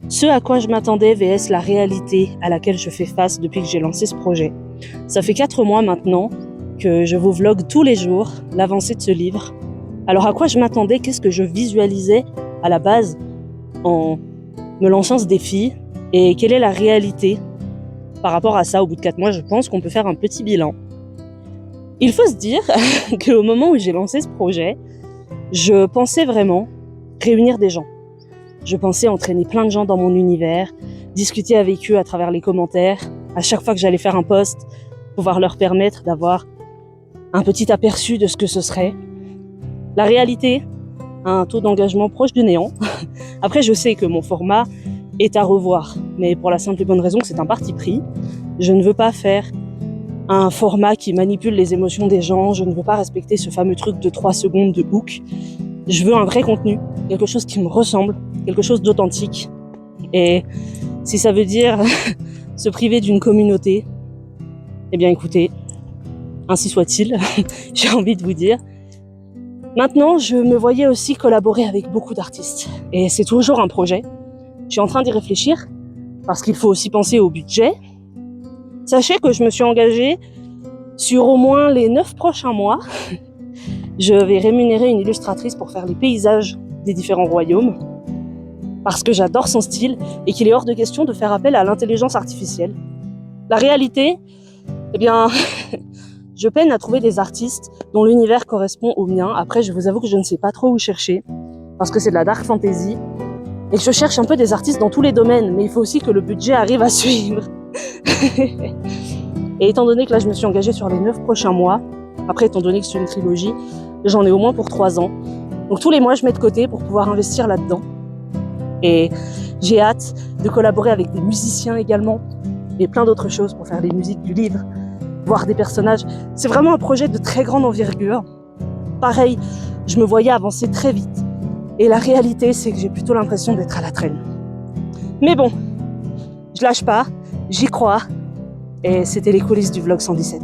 Ce à quoi je m'attendais vs la réalité à laquelle je fais face depuis que j'ai lancé ce projet. Ça fait 4 mois maintenant que je vous vlogue tous les jours l'avancée de ce livre. Alors à quoi je m'attendais, qu'est-ce que je visualisais à la base en me lançant ce défi et quelle est la réalité par rapport à ça. Au bout de 4 mois, je pense qu'on peut faire un petit bilan. Il faut se dire qu'au moment où j'ai lancé ce projet, je pensais vraiment réunir des gens. Je pensais entraîner plein de gens dans mon univers, discuter avec eux à travers les commentaires, à chaque fois que j'allais faire un post, pouvoir leur permettre d'avoir un petit aperçu de ce que ce serait. La réalité, un taux d'engagement proche du néant. Après, je sais que mon format est à revoir, mais pour la simple et bonne raison que c'est un parti pris. Je ne veux pas faire un format qui manipule les émotions des gens, je ne veux pas respecter ce fameux truc de 3 secondes de hook. Je veux un vrai contenu, quelque chose qui me ressemble, quelque chose d'authentique. Et si ça veut dire se priver d'une communauté, eh bien écoutez, ainsi soit-il, j'ai envie de vous dire. Maintenant, je me voyais aussi collaborer avec beaucoup d'artistes. Et c'est toujours un projet. Je suis en train d'y réfléchir, parce qu'il faut aussi penser au budget. Sachez que je me suis engagée sur au moins les 9 prochains mois. Je vais rémunérer une illustratrice pour faire les paysages des différents royaumes, parce que j'adore son style et qu'il est hors de question de faire appel à l'intelligence artificielle. La réalité, eh bien, je peine à trouver des artistes dont l'univers correspond au mien. Après, je vous avoue que je ne sais pas trop où chercher, parce que c'est de la dark fantasy, et que je cherche un peu des artistes dans tous les domaines, mais il faut aussi que le budget arrive à suivre. Et étant donné que là, je me suis engagée sur les 9 prochains mois, après, étant donné que c'est une trilogie, j'en ai au moins pour 3 ans. Donc tous les mois, je mets de côté pour pouvoir investir là-dedans. Et j'ai hâte de collaborer avec des musiciens également, et plein d'autres choses pour faire les musiques du livre, voir des personnages. C'est vraiment un projet de très grande envergure. Pareil, je me voyais avancer très vite. Et la réalité, c'est que j'ai plutôt l'impression d'être à la traîne. Mais bon, je lâche pas, j'y crois. Et c'était les coulisses du vlog 117.